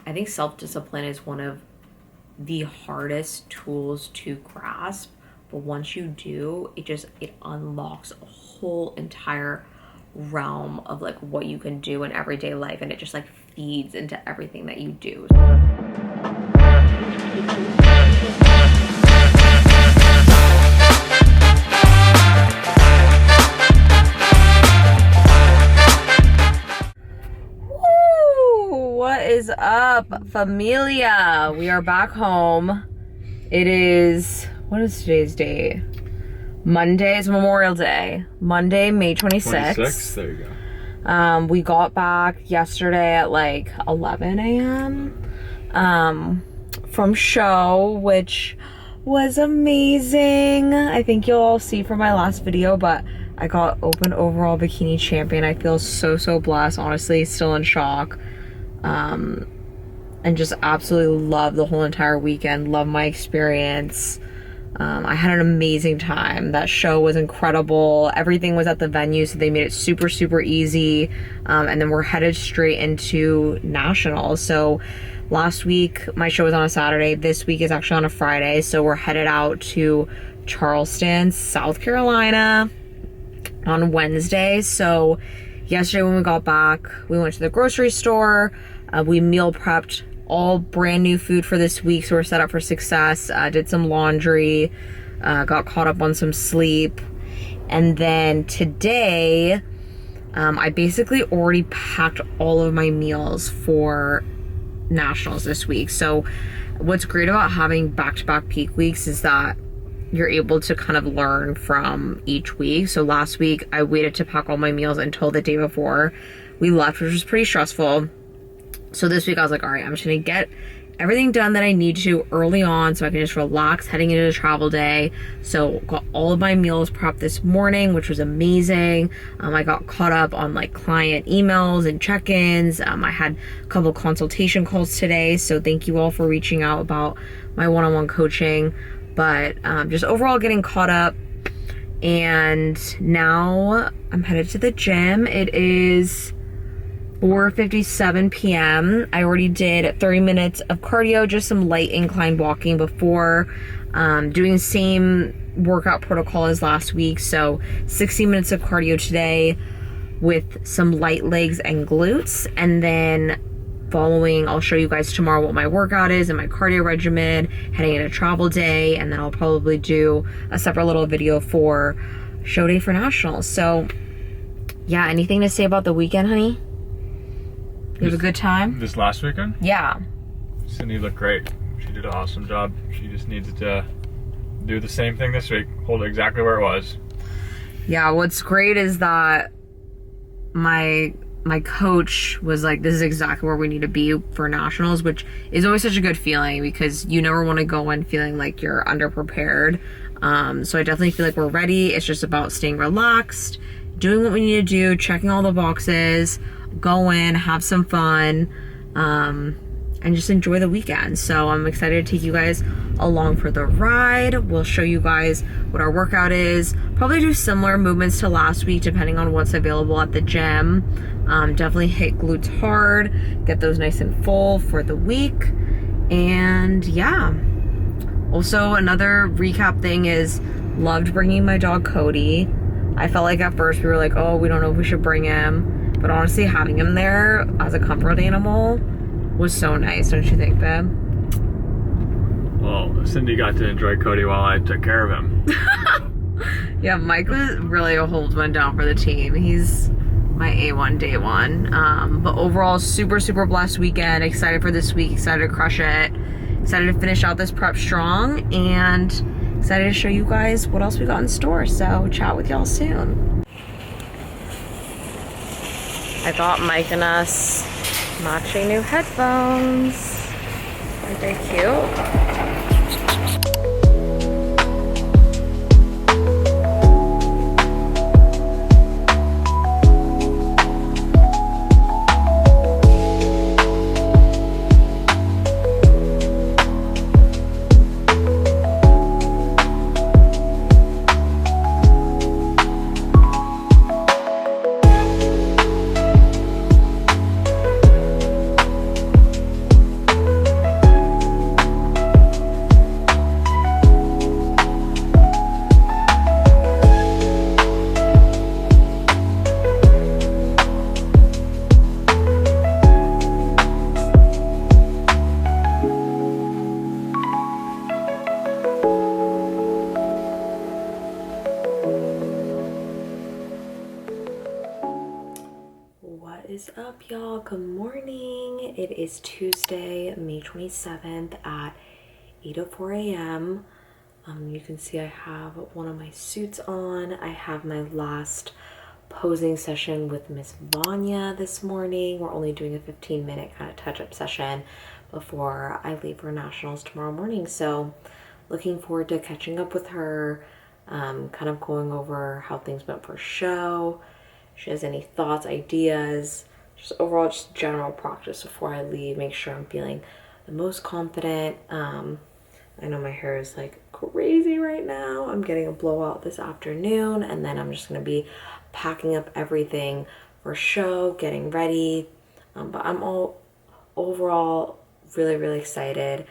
I think self-discipline is one of the hardest tools to grasp, but once you do, it unlocks a whole entire realm of like what you can do in everyday life, and it just like feeds into everything that you do. What is up, familia? We are back home. It is, what is today's date? Monday is Memorial Day. Monday, May 26th. 26th, there you go. We got back yesterday at like 11 a.m. From show, which was amazing. I think you'll all see from my last video, but I got open overall bikini champion. I feel so blessed, honestly, still in shock. And just absolutely love the whole entire weekend. Love my experience. I had an amazing time. That show was incredible. Everything was at the venue, so they made it super easy. And then we're headed straight into nationals. So last week my show was on a Saturday. This week is actually on a Friday. So we're headed out to Charleston, South Carolina on Wednesday. So yesterday when we got back, we went to the grocery store. We meal prepped all brand new food for this week, so we're set up for success. Did some laundry, got caught up on some sleep, and then today I basically already packed all of my meals for nationals this week. So what's great about having back-to-back peak weeks is that you're able to kind of learn from each week. So last week I waited to pack all my meals until the day before we left, which was pretty stressful. So this week I was like, all right, I'm just gonna get everything done that I need to early on so I can just relax heading into the travel day. So got all of my meals prepped this morning, which was amazing. I got caught up on like client emails and check-ins. I had a couple consultation calls today. So thank you all for reaching out about my one-on-one coaching. But just overall getting caught up. And now I'm headed to the gym. It is 4:57 p.m. I already did 30 minutes of cardio, just some light incline walking before, doing the same workout protocol as last week. So 60 minutes of cardio today with some light legs and glutes. And then following, I'll show you guys tomorrow what my workout is and my cardio regimen heading into travel day. And then I'll probably do a separate little video for show day for nationals. So yeah, anything to say about the weekend, honey? You have a good time? This last weekend? Yeah. Cindy looked great. She did an awesome job. She just needs to do the same thing this week. Hold it exactly where it was. Yeah, what's great is that my coach was like, this is exactly where we need to be for nationals, which is always such a good feeling because you never want to go in feeling like you're underprepared. So I definitely feel like we're ready. It's just about staying relaxed, doing what we need to do, checking all the boxes, go in, have some fun, and just enjoy the weekend. So I'm excited to take you guys along for the ride. We'll show you guys what our workout is. Probably do similar movements to last week depending on what's available at the gym. Definitely hit glutes hard, get those nice and full for the week. And yeah, also another recap thing is loved bringing my dog Cody. I felt like at first we were like, oh, we don't know if we should bring him. But honestly, having him there as a comfort animal was so nice, don't you think, babe? Well, Cindy got to enjoy Cody while I took care of him. Yeah, Mike was really a hold one down for the team. He's my A1 day one. But overall, super blessed weekend. Excited for this week, excited to crush it. Excited to finish out this prep strong, and excited to show you guys what else we got in store. So chat with y'all soon. I got Mike and us matching new headphones. Aren't they cute? y'all? Good morning. It is Tuesday, May 27th at 8:04 a.m. You can see I have one of my suits on. I have my last posing session with Miss Vanya this morning. We're only doing a 15-minute kind of touch-up session before I leave for nationals tomorrow morning. So looking forward to catching up with her, kind of going over how things went for show. If she has any thoughts, ideas, just overall just general practice before I leave, make sure I'm feeling the most confident. I know my hair is like crazy right now. I'm getting a blowout this afternoon, and then I'm just gonna be packing up everything for show, getting ready. But I'm all overall really excited,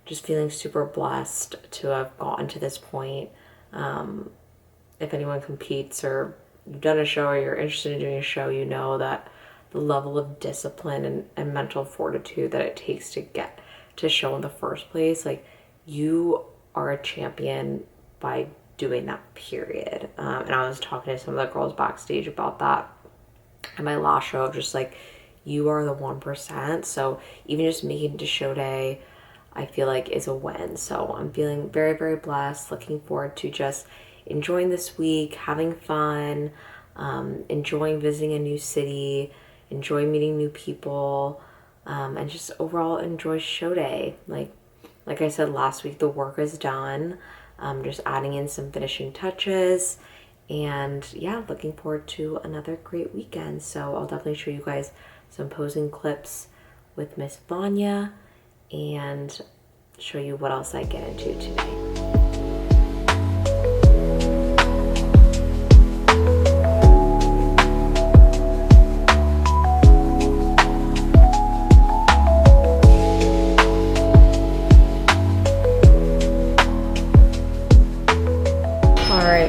just feeling super blessed to have gotten to this point. If anyone competes or you've done a show or you're interested in doing a show, you know that the level of discipline and mental fortitude that it takes to get to show in the first place, like, you are a champion by doing that, period. And I was talking to some of the girls backstage about that at my last show, just like, you are the 1%. So even just making it to show day, I feel like is a win. So I'm feeling very blessed, looking forward to just enjoying this week, having fun, enjoying visiting a new city, enjoy meeting new people, and just overall enjoy show day. Like I said last week, the work is done. Just adding in some finishing touches, and yeah, looking forward to another great weekend. So I'll definitely show you guys some posing clips with Miss Vanya and show you what else I get into today.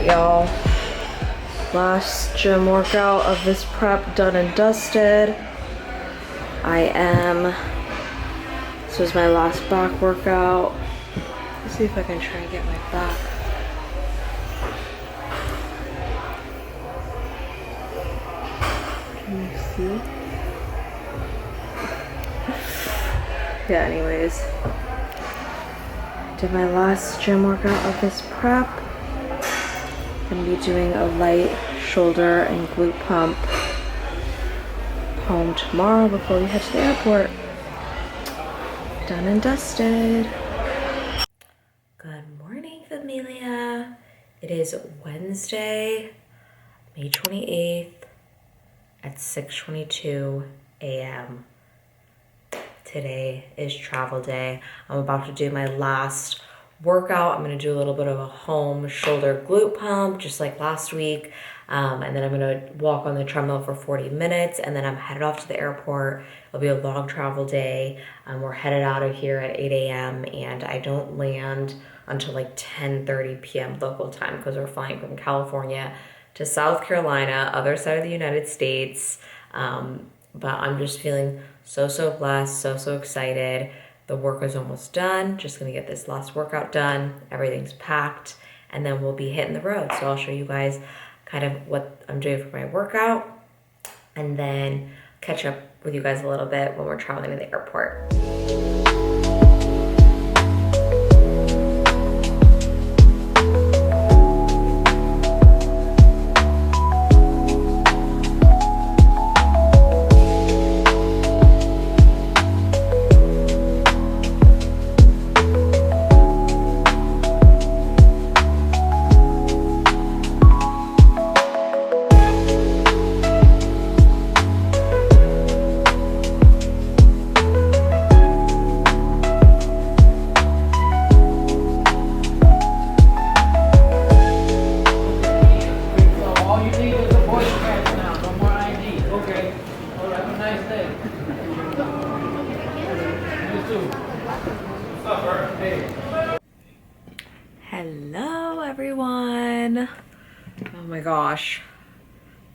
Y'all, last gym workout of this prep done and dusted. This was my last back workout. Let's see if I can try and get my back. Can you see? Yeah, anyways. Did my last gym workout of this prep. Gonna be doing a light shoulder and glute pump home tomorrow before we head to the airport. Done and dusted. Good morning, familia. It is Wednesday, May 28th at 6:22 a.m. Today is travel day. I'm about to do my last workout. I'm gonna do a little bit of a home shoulder glute pump, just like last week. And then I'm gonna walk on the treadmill for 40 minutes, and then I'm headed off to the airport. It'll be a long travel day. We're headed out of here at 8 a.m. and I don't land until like 10:30 p.m. local time because we're flying from California to South Carolina, other side of the United States. But I'm just feeling so blessed, so excited. The work is almost done. Just gonna get this last workout done. Everything's packed, and then we'll be hitting the road. So I'll show you guys kind of what I'm doing for my workout, and then catch up with you guys a little bit when we're traveling to the airport. Hello everyone. Oh my gosh.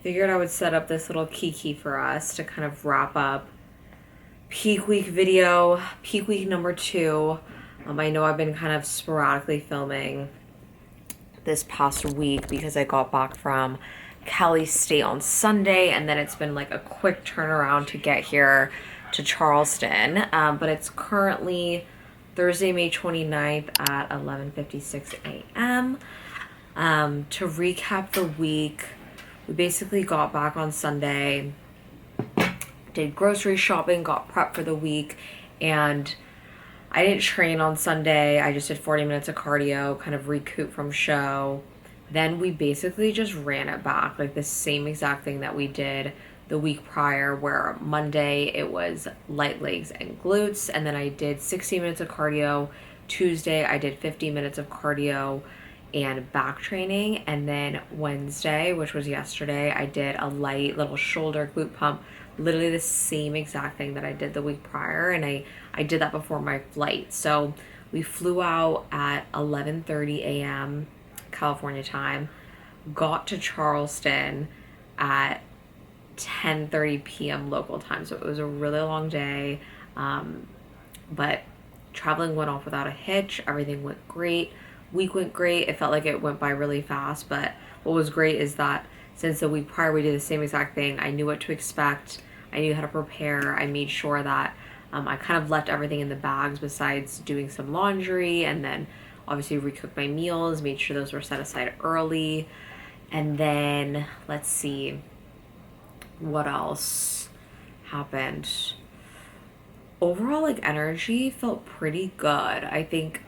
Figured I would set up this little kiki for us to kind of wrap up peak week video, peak week number 2. I know I've been kind of sporadically filming this past week because I got back from Cali State on Sunday, and then it's been like a quick turnaround to get here to Charleston. But it's currently Thursday, May 29th at 11:56 a.m. To recap the week, we basically got back on Sunday, did grocery shopping, got prepped for the week, and I didn't train on Sunday. I just did 40 minutes of cardio, kind of recoup from show. Then we basically just ran it back, like the same exact thing that we did the week prior, where Monday it was light legs and glutes, and then I did 60 minutes of cardio. Tuesday I did 50 minutes of cardio and back training, and then Wednesday, which was yesterday, I did a light little shoulder glute pump, literally the same exact thing that I did the week prior, and I did that before my flight. So we flew out at 11:30 a.m. California time, got to Charleston at 10:30 p.m. local time, so it was a really long day, but traveling went off without a hitch. Everything went great. Week went great. It felt like it went by really fast, but what was great is that since the week prior we did the same exact thing, I knew what to expect. I knew how to prepare. I made sure that I kind of left everything in the bags besides doing some laundry, and then obviously recooked my meals, made sure those were set aside early. And then let's see what else happened. Overall, like, energy felt pretty good. I think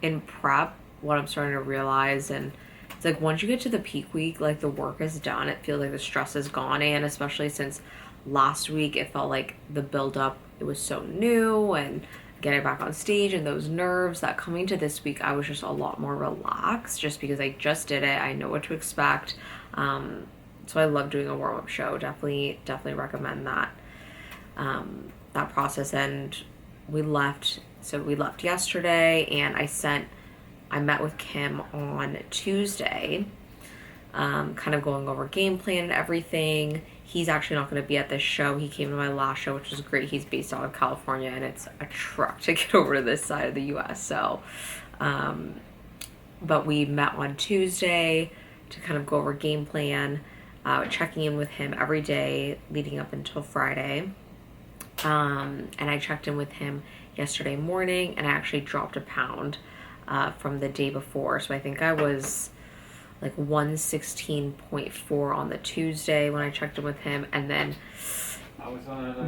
in prep, what I'm starting to realize, and it's like once you get to the peak week, like the work is done, it feels like the stress is gone. And especially since last week it felt like the build up, it was so new, and getting back on stage and those nerves, that coming to this week I was just a lot more relaxed, just because I just did it. I know what to expect. So I love doing a warm-up show. Definitely recommend that that process. And we left yesterday, and I met with Kim on Tuesday, kind of going over game plan and everything. He's actually not going to be at this show. He came to my last show, which was great. He's based out of California, and it's a truck to get over to this side of the U.S. So, but we met on Tuesday to kind of go over game plan, checking in with him every day leading up until Friday. And I checked in with him yesterday morning, and I actually dropped a pound from the day before. So I think I was like 116.4 on the Tuesday when I checked in with him, and then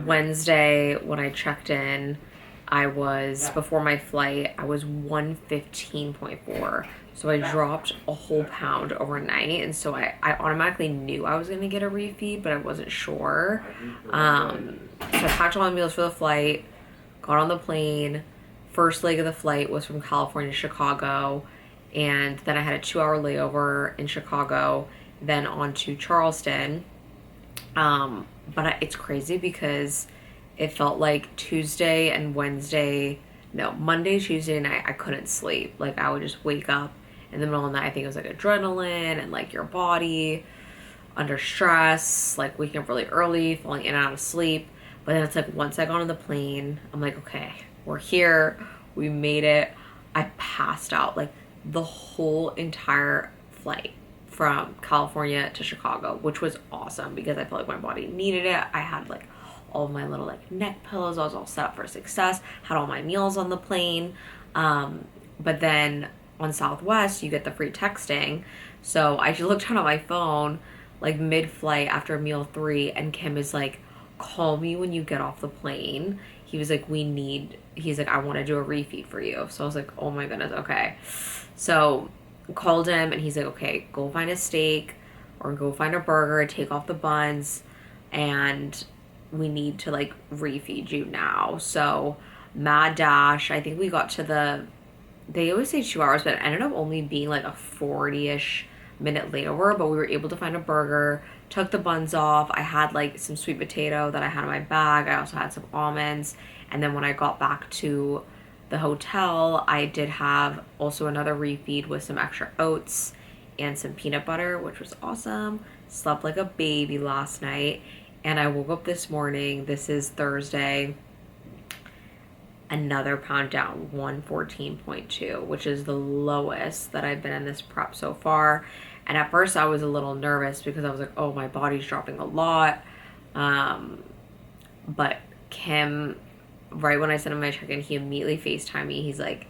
Wednesday when I checked in, I was, before my flight, I was 115.4. So I dropped a whole pound overnight, and so I automatically knew I was going to get a refeed, but I wasn't sure. So I packed all my meals for the flight, got on the plane. First leg of the flight was from California to Chicago, and then I had a 2-hour layover in Chicago, then on to Charleston. But it's crazy because it felt like Monday, Tuesday night, I couldn't sleep. Like, I would just wake up in the middle of the night. I think it was like adrenaline and like your body under stress, like waking up really early, falling in and out of sleep. But then it's like once I got on the plane, I'm like, okay, we're here. We made it. I passed out like the whole entire flight from California to Chicago, which was awesome because I felt like my body needed it. I had like all of my little like neck pillows. I was all set up for success. Had all my meals on the plane. But then on Southwest, you get the free texting. So I just looked down at my phone like mid-flight after meal 3, and Kim is like, call me when you get off the plane. He was like, he's like, I want to do a refeed for you. So I was like, oh my goodness, okay. So called him, and he's like, okay, go find a steak or go find a burger, take off the buns, and we need to like refeed you now. So mad dash. I think we got to they always say 2 hours, but it ended up only being like a 40-ish minute layover, but we were able to find a burger, took the buns off. I had like some sweet potato that I had in my bag. I also had some almonds. And then when I got back to the hotel, I did have also another refeed with some extra oats and some peanut butter, which was awesome. Slept like a baby last night. And I woke up this morning, this is Thursday, another pound down, 114.2, which is the lowest that I've been in this prep so far. And at first I was a little nervous because I was like, oh, my body's dropping a lot. But Kim, right when I sent him my check-in, he immediately FaceTimed me. He's like,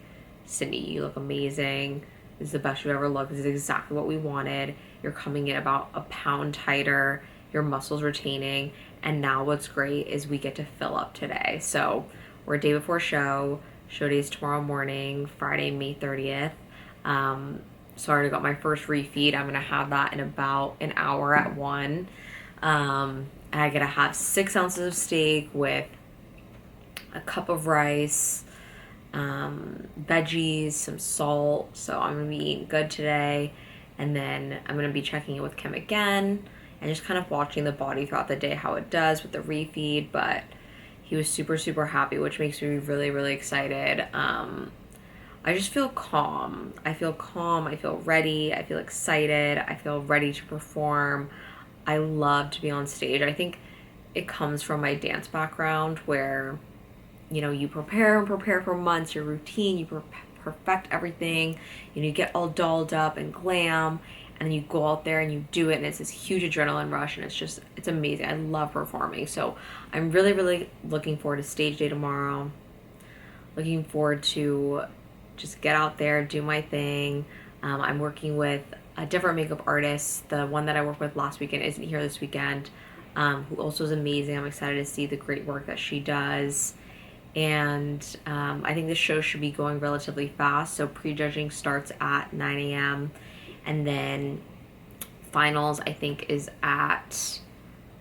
Sydney, you look amazing. This is the best you've ever looked. This is exactly what we wanted. You're coming in about a pound tighter. Your muscles retaining. And now what's great is we get to fill up today. So we're a day before show. Show day is tomorrow morning, Friday, May 30th. So I already got my first refeed. I'm going to have that in about an hour at 1. And I get to have 6 ounces of steak with a cup of rice, veggies, some salt. So I'm going to be eating good today. And then I'm going to be checking in with Kim again and just kind of watching the body throughout the day, how it does with the refeed. But he was super, super happy, which makes me really, really excited. I just feel calm. I feel calm. I feel ready. I feel excited. I feel ready to perform. I love to be on stage. I think it comes from my dance background where, you know, you prepare and prepare for months, your routine, you perfect everything, you get all dolled up and glam, and then you go out there and you do it, and it's this huge adrenaline rush, and it's amazing. I love performing. So I'm really, really looking forward to stage day tomorrow. Looking forward to just get out there, do my thing. I'm working with a different makeup artist. The one that I worked with last weekend isn't here this weekend, who also is amazing. I'm excited to see the great work that she does. And I think the show should be going relatively fast. So prejudging starts at 9 a.m. And then finals, I think, is at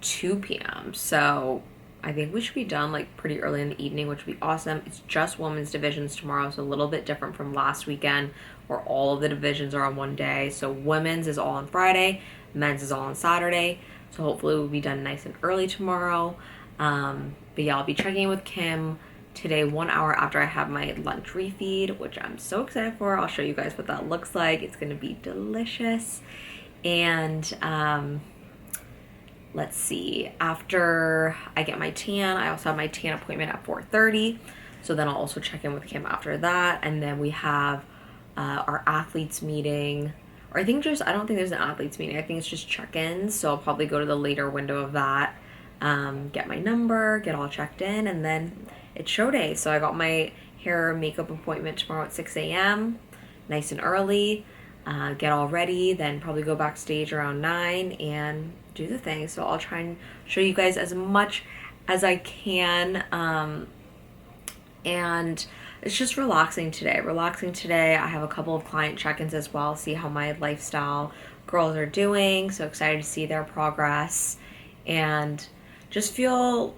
2 p.m. So I think we should be done like pretty early in the evening, which would be awesome. It's just women's divisions tomorrow, so a little bit different from last weekend where all of the divisions are on one day. So women's is all on Friday, men's is all on Saturday. So hopefully we'll be done nice and early tomorrow. But yeah, I'll be checking in with Kim today 1 hour after I have my lunch refeed, which I'm so excited for. I'll show you guys what that looks like. It's gonna be delicious. And let's see, after I get my tan, I also have my tan appointment at 4:30. So then I'll also check in with Kim after that. And then we have our athletes meeting, or I don't think there's an athletes meeting. I think it's just check-ins. So I'll probably go to the later window of that, get my number, get all checked in, and then it's show day. So I got my hair and makeup appointment tomorrow at 6 a.m. nice and early, get all ready, then probably go backstage around 9 and do the thing. So I'll try and show you guys as much as I can. And it's just relaxing today. I have a couple of client check-ins as well, see how my lifestyle girls are doing. So excited to see their progress and just feel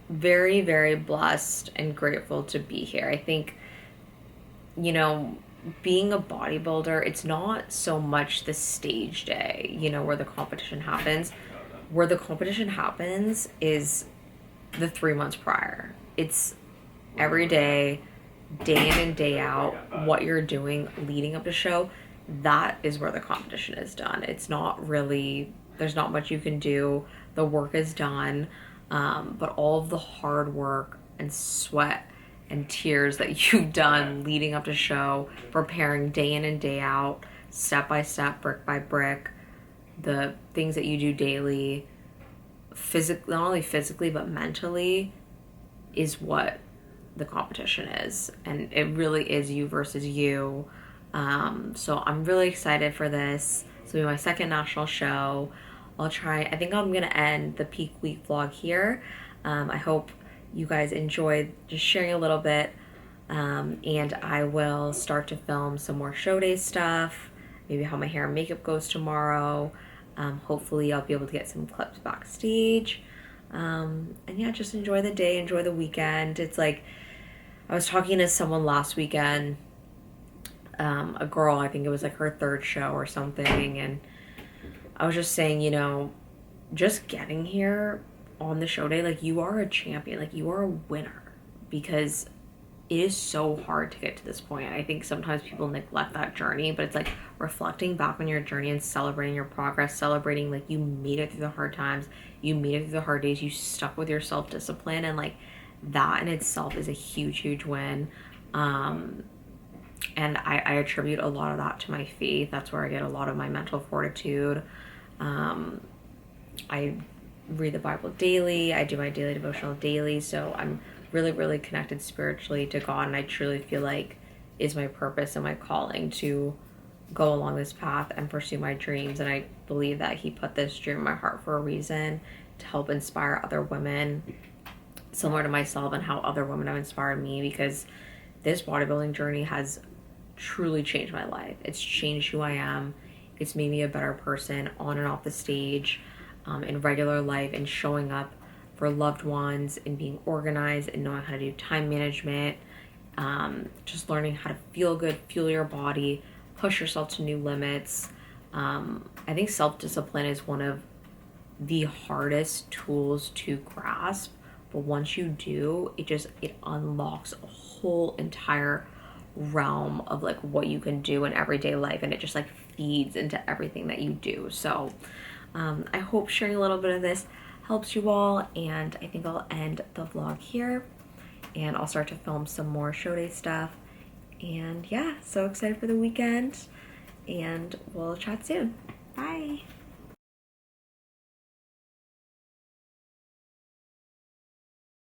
very, very blessed and grateful to be here. I think, you know, being a bodybuilder, it's not so much the stage day, you know, where the competition happens. Where the competition happens is the 3 months prior. It's every day, day in and day out, what you're doing leading up to show. That is where the competition is done. It's not really, there's not much you can do. The work is done, but all of the hard work and sweat and tears that you've done leading up to show, preparing day in and day out, step by step, brick by brick, the things that you do daily, not only physically but mentally, is what the competition is. And it really is you versus you. So I'm really excited for this. This will be my second national show. I think I'm gonna end the peak week vlog here. I hope you guys enjoyed just sharing a little bit, and I will start to film some more show day stuff, maybe how my hair and makeup goes tomorrow. Hopefully I'll be able to get some clips backstage, and yeah, just enjoy the day, enjoy the weekend. It's like, I was talking to someone last weekend, a girl, I think it was like her third show or something, and I was just saying, you know, just getting here on the show day, like, you are a champion, like, you are a winner, because it is so hard to get to this point. I think sometimes people neglect that journey, but it's like reflecting back on your journey and celebrating your progress, celebrating like you made it through the hard times, you made it through the hard days, you stuck with your self-discipline, and like that in itself is a huge, huge win. And I attribute a lot of that to my faith. That's where I get a lot of my mental fortitude. I read the Bible daily. I do my daily devotional daily. So I'm really, really connected spiritually to God. And I truly feel like is my purpose and my calling to go along this path and pursue my dreams. And I believe that he put this dream in my heart for a reason, to help inspire other women similar to myself and how other women have inspired me, because this bodybuilding journey has truly changed my life. It's changed who I am. It's made me a better person on and off the stage, in regular life, and showing up for loved ones, and being organized, and knowing how to do time management, just learning how to feel good, fuel your body, push yourself to new limits. I think self-discipline is one of the hardest tools to grasp, but once you do, it unlocks a whole entire realm of like what you can do in everyday life, and it just like feeds into everything that you do. So I hope sharing a little bit of this helps you all, and I think I'll end the vlog here, and I'll start to film some more show day stuff. And yeah, so excited for the weekend, and we'll chat soon. Bye.